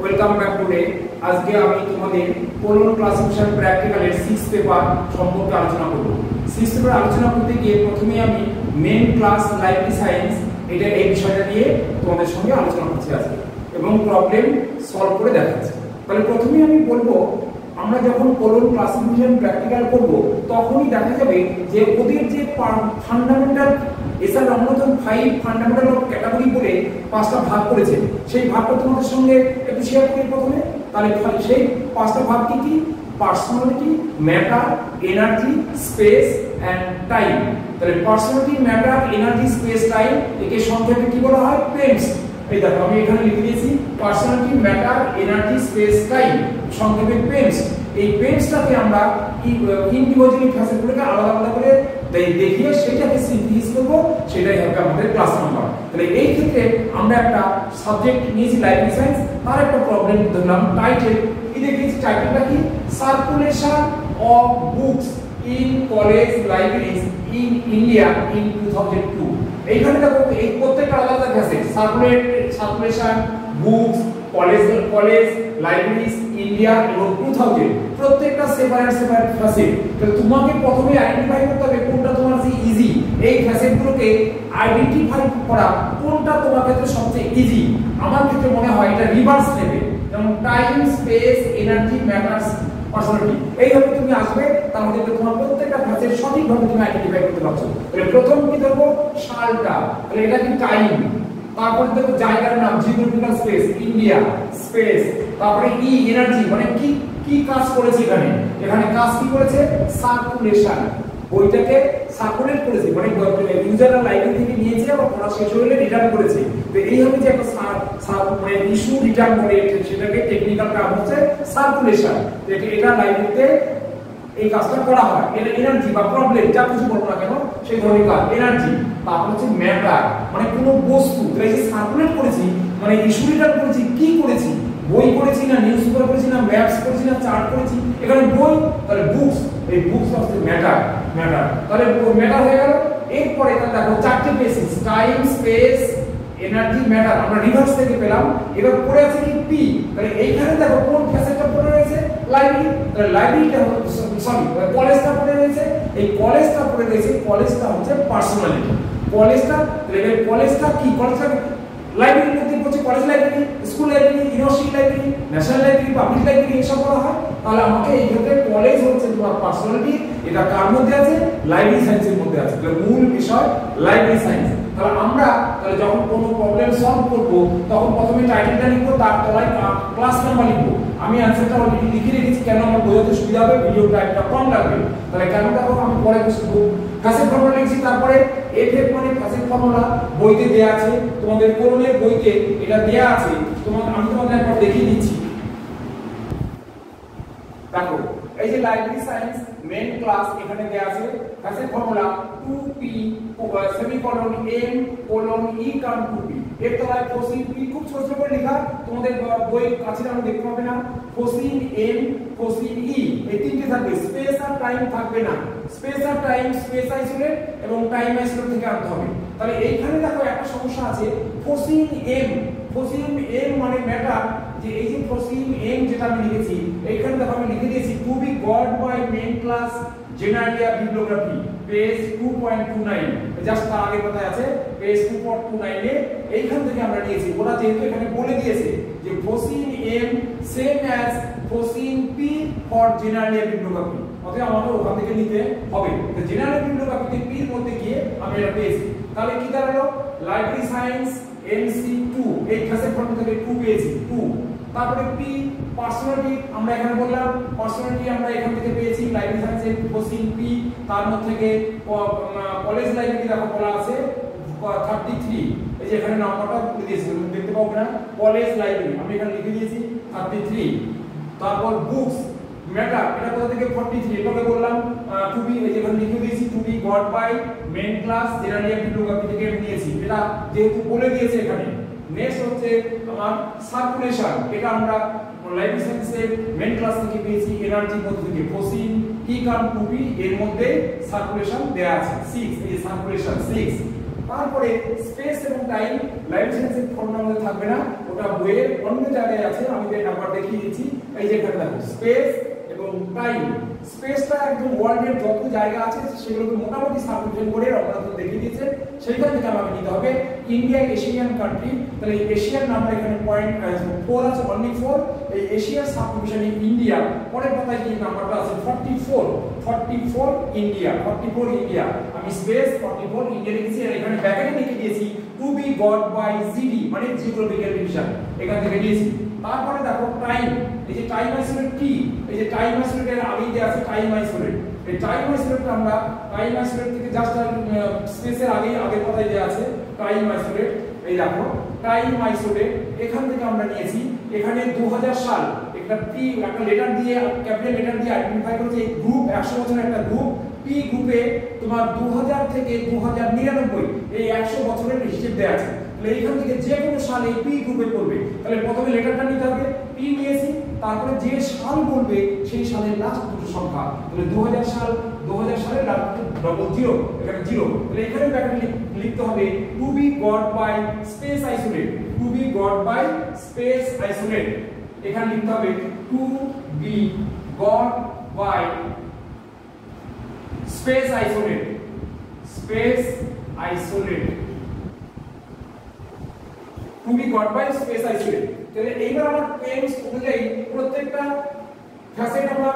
Welcome back today. আজকে আমি তোমাদের কোলন ক্লাসিফিকেশন প্র্যাকটিক্যালের 6th পেপার সম্পর্কে আলোচনা করব। 6th পেপার আলোচনা করতে গিয়ে প্রথমে আমি মেন ক্লাস লাইব্রেরি সায়েন্স এই বিষয়টা নিয়ে তোমাদের সঙ্গে আলোচনা করছি আজকে এবং প্রবলেম সলভ করে দেখাচ্ছি। তাহলে প্রথমে আমি বলবো, আমরা যখন কোলন ক্লাসিফিকেশন প্র্যাকটিক্যাল করব তখনই দেখা যাবে যে ওদের যে fundamental SR Ramanathan 5 fundamental of category বলে 5টা ভাগ করেছে। সেই ভাগটা তোমাদের সঙ্গে একটু শেয়ার করি প্রথমে। তাহলে সেই 5টা ভাগ কি কি? Personality, matter, energy, space and time. তাহলে personality, matter, energy, space, time একে সংক্ষেপে কি বলা হয়? পেমস। এই দেখো আমি এখানে লিখে দিয়েছি personality, matter, energy, space, time, সংক্ষেপে পেমস। এই পেমসটাকে আমরা ইন্ডিভিজুয়ালি ফ্যাসিলিটিগুলোকে আলাদা আলাদা করে দেখিয়ে সেটাকে সিনথেসিস করব, সেটাই হবে আমাদের ক্লাস নাম্বার। তাহলে এই ক্ষেত্রে আমরা একটা সাবজেক্ট নিয়েছি লাইব্রেরি সায়েন্স, তার একটা প্রবলেম ধরলাম টাইটেল। কি দেখিয়েছি? টাইটেলটা কি? Circulation of books in college libraries in India in 2002। এইখানে দেখো এই প্রত্যেকটা আলাদা facet, circulation, books, college libraries India এবং 2000, প্রত্যেকটা সেপারেট ফ্যাসেট। তো তোমাকে প্রথমে আইডেন্টিফাই করতে হবে কোনটা তোমার যে ইজি। এই ফ্যাসেটগুলোকে আইডেন্টিফাই করা কোনটা তোমার ক্ষেত্রে সবচেয়ে ইজি। আমার ক্ষেত্রে মনে হয় এটা রিভার্স নেবে, যেমন time, space, energy, matter, personality. এইভাবে তুমি আসবে, তার মধ্যে তোমার প্রত্যেকটা ফ্যাসেট সঠিকভাবে তুমি আইডেন্টিফাই করতে পারছো। তাহলে প্রথম কি ধরবো? সালটা। তাহলে এটা কি? টাইম। তারপরে দেখো জায়গার নাম, জিওগ্রাফিক্যাল স্পেস, ইন্ডিয়া, স্পেস। তারপরে ই, এনার্জি, মানে কি কি কাজ করেছে এখানে? এখানে কাজ কি করেছে? সার্কুলেশন, বইটাকে সার্কুলেট করেছে, মানে ইউজাররা লাইব্রেরি থেকে নিয়েছে আবার পড়া শেষ হলে রিটার্ন করেছে। তো এইভাবে যে একটা মানে ইস্যু রিটার্ন করে, সেটাকে টেকনিক্যাল টার্ম হচ্ছে সার্কুলেশন। এটা লাইব্রেরিতে এই কাজটা করা হয়। এটা এনার্জি বা প্রবলেম, যা কিছু বলবো না কেন সেই ধরনের কাজ এনার্জি। তারপর হচ্ছে ম্যাটার, মানে কোনো বস্তু। তাই যে সার্কুলেট করেছি মানে ইস্যু রিটার্ন করেছি, কি করেছি? বই করেছি না নিউজ পেপার করেছি না ম্যাপস করেছি না চার্ট করেছি? এখানে বই, তাহলে বুকস। এই বুকস হচ্ছে ম্যাটার। তাহলে ম্যাটার হয়ে গেল। এরপরে দেখো চারটে basis, time, space, energy, matter আমরা রিভার্স থেকে পেলাম। এবার পড়ে আছে কি? পি। তাহলে এইখানে দেখো কোন ফ্যাসেটটা পড়ে রয়েছে? লাইব্রেরি। তাহলে লাইব্রেরিটা সরি কলেজটা পড়ে রয়েছে। এই কলেজটা পড়ে রয়েছে, কলেজটা হচ্ছে পার্সোনালিটি। কলেজটা, তাহলে কলেজটা কি? কলেজটা লাইব্রেরির মধ্যে পড়ছে, college library, school library, university library, national library, public library এইসব বলা হয়। তাহলে আমাকে এই ক্ষেত্রে কলেজ হচ্ছে তোমার পার্সোনালিটি। এটা কার মধ্যে আছে? লাইব্রেরি সায়েন্সের মধ্যে আছে। তাহলে মূল বিষয় লাইব্রেরি সায়েন্স। তাহলে আমরা যখন কোনো প্রবলেম সলভ করব তখন প্রথমে টাইটেলটা লিখবো, তার তলায় ক্লাস নাম্বার লিখবো। আমি অ্যানসারটা অলরেডি লিখে রেখেছি, কেন আমার বোঝাতে সুবিধা হবে, ভিডিও টাইমটা কম লাগবে। তাহলে কেন দেখো আমি পরে বুঝবো। ফ্যাসেট ফর্মুলা লিখছি, তারপরে এফএফ মানে ফ্যাসেট ফর্মুলা বইতে দেয়া আছে, তোমাদের কোলনের বইতে এটা দেয়া আছে। আমি তোমাদের একবার দেখিয়ে দিচ্ছি। দেখো এই যে লাইব্রেরি সায়েন্স মেন ক্লাস এখানে দেয়া আছে, facet formula 2p semicolon m colon e কাম 2p। এর তলায় ফসিন p খুব ছোট ছোট করে লেখা, তোমাদের বই কাছে আমরা দেখতে পাবে না। ফসিন m, ফসিন e, এই তিনটে থাকবে। স্পেস আর টাইম থাকবে না। স্পেস আর টাইম, স্পেস আইসোলেট এবং টাইম আইসোলেট থেকে আনতে হবে। তাহলে এইখানে দেখো একটা সমস্যা আছে, ফসিন m। ফসিন m মানে ম্যাটার। যে এই যে ফসিন m যেটা আমি লিখেছি, এইখানে দেখো আমি লিখে দিয়েছি to be got by main class generalia bibliography page 2.29। Just তার আগে কথা আছে পেজ 2.29 এ এইখান থেকে আমরা নিয়েছি। ওরা যেহেতু এখানে বলে দিয়েছে যে ফসিন m সেম অ্যাজ ফসিন p ফর জেনারেলিয়া বিবলিওগ্রাফি, অতএব আমাদের ওখান থেকে নিতে হবে। তো জেনারেল বিবলিওগ্রাফিতে p এর মধ্যে গিয়ে আমি এটা পেয়েছি। তাহলে কি দাঁড়ালো? লাইব্রেরি সায়েন্স MC2, এই ফ্যাসেট ফর্মুলা থেকে 2 পেয়েছি, 2। তারপরে p পার্সোনালিটি আমরা এখানে বললাম, পার্সোনালিটি আমরা এখান থেকে পেয়েছি লাইব্রেরি সায়েন্সের ফসিন p। তার মধ্যে থেকে কলেজ লাইব্রেরি দেখো বলা আছে 33। এই যে এখানে নাম্বারটা বলে দিয়েছি, দেখতে পাবো না, কলেজ লাইব্রেরি আমি এখানে লিখে দিয়েছি 33। তারপর বুকস ম্যাটার, এটা কোথা থেকে? 43। এটাকে বললাম টু বি, এই যে এখানে লিখে দিয়েছি to be got by main class generalia bibliography থেকে নিয়েছি, এটা যেহেতু বলে দিয়েছে এখানে। নেক্সট হচ্ছে আমার সার্কুলেশন, এটা আমরা লাইব্রেরি সায়েন্সের মেন ক্লাস থেকে পেয়েছি, এনার্জি মধ্যে থেকে ফসিন ই কাম 2p এর মধ্যে সার্কুলেশন দেয়া আছে 6। এই সার্কুলেশন 6। তারপরে স্পেস এবং টাইম লাইব্রেরি সায়েন্সের ফর্মুলার মধ্যে থাকবে না, ওটা বইয়ের অন্য জায়গায় আছে, আমি একবার দেখিয়ে দিচ্ছি। এই যে এখানে দেখো স্পেস এবং টাইম। স্পেসটা একদম ওয়ার্ল্ডের যত জায়গা আছে সেগুলোকে মোটামুটি সাবডিভিশন করে রমনাথ দেখিয়ে দিয়েছে। সেইখান থেকে আমাকে নিতে হবে ইন্ডিয়া এশিয়ান কান্ট্রি। তাহলে এশিয়ার নাম্বার এখানে পয়েন্ট 4 আছে, অনলি 4। এই এশিয়ার সাবডিভিশনে ইন্ডিয়া, পরের পাতায় যে নাম্বারটা আছে 44 ইন্ডিয়া, 44 ইন্ডিয়া। আমি স্পেস 44 ইন্ডিয়া লিখেছি, আর এখানে ব্র্যাকেটে লিখে দিয়েছি to be got by GD, মানে জিওগ্রাফিক্যাল ডিভিশন, এখান থেকে দিয়েছি। তারপরে দেখো টাইম, এই যে টাইম আইসোলেট কি, এই যে টাইম আইসোলেটের আগেই যে আছে টাইম আইসোলেট। এই টাইম আইসোলেটটা আমরা টাইম আইসোলেট থেকে জাস্ট স্পেসের আগের কথাই যে আছে টাইম আইসোলেট। এই দেখো টাইম আইসোলেট এখান থেকে আমরা নিয়েছি। এখানে 2000 সাল একটা পি, একটা লেটার দিয়ে, ক্যাপিটাল লেটার দিয়ে আইডেন্টিফাই করেছে এই গ্রুপ, 100 বছরের একটা গ্রুপ। পি গ্রুপে তোমার 2000 থেকে 2099 এই 100 বছরের হিসেব দেয়া আছে। তাহলে এইখান থেকে যে কোনো সাল এই পি গ্রুপে পড়বে। তাহলে প্রথমে লেটারটা নিতে হবে, পি নিয়েছি, তারপরে যে সাল বলবে সেই সালের লাস্ট দুটো সংখ্যা। তাহলে 2000 সাল, 2000 সালের লাস্ট ডবল জিরো, এখানে জিরো। তাহলে এখানে ব্র্যাকেটে লিখতে হবে to be got by space isolate, to be got by space isolate. এখানে লিখতে হবে to be got by space isolate, space isolate, to be got by space isolate. তাহলে এইবার আমার পেন্স অনুযায়ী প্রত্যেকটা ফ্যাসেট আমরা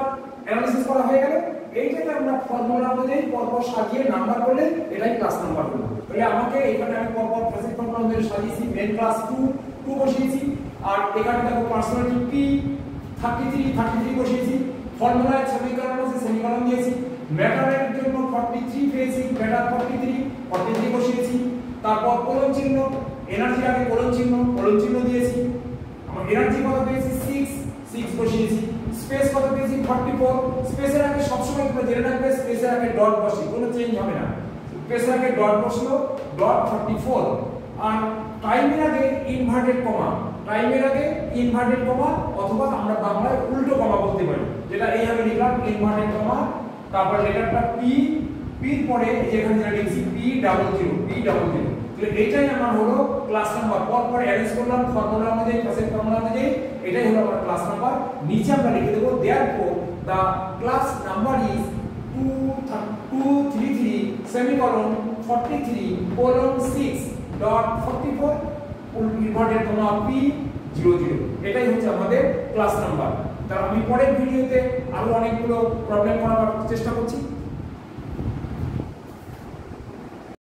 অ্যানালিসিস করা হয়ে গেল। এইটাকে আমরা ফর্মুলা অনুযায়ী পরপর সাজিয়ে নাম্বার করলে এটাই ক্লাস নাম্বার হলো। তাহলে আমাকে এখানে আমি পরপর ফ্যাসেট ফর্মুলা অনুযায়ী সাজিয়েছি, মেন ক্লাস 2 বসিয়েছি, আর এখানে দেখো পার্সোনালিটি পি 33 বসিয়েছি, ফর্মুলায় সেমিকোলন আছে, সেমিকোলন দিয়েছি, ম্যাটারের জন্য 43 পেয়েছি, ম্যাটার 43 বসিয়েছি। তারপর কোলন চিহ্ন, এনার্জির আগে কোলন চিহ্ন দিয়েছি। আমার এনার্জি কত পেয়েছি 6 বসিয়েছি। স্পেস কত পেয়েছি 44। স্পেসের আগে সবসময় তোমরা জেনে রাখবে স্পেসের আগে ডট বসে, কোনো চেঞ্জ হবে না। স্পেসের আগে ডট বসলো, ডট 44। আর টাইমের আগে ইনভার্টেড কমা, টাইমের আগে ইনভার্টেড কমা, অথবা আমরা বাংলায় উল্টো কমা বলতে পারি, যেটা এইভাবে লিখলাম ইনভার্টেড কমা। তারপর লেটারটা পি, পির পরে যেখানে যেটা লিখছি পি ডাবল জিরো। তাহলে এটাই আমার হলো ক্লাস নাম্বার। পরপর অ্যারেঞ্জ করলাম ফর্মুলা অনুযায়ী, ফ্যাসেট ফর্মুলা অনুযায়ী, এটাই হলো আমার ক্লাস নাম্বার। নিচে আমরা লিখে দেব therefore the class number is 233 semicolon 43:6.44 inverted comma p00। এটাই হচ্ছে আমাদের ক্লাস নাম্বার। তাহলে আমি পরের ভিডিওতে আরো অনেকগুলো প্রবলেম করার চেষ্টা করছি।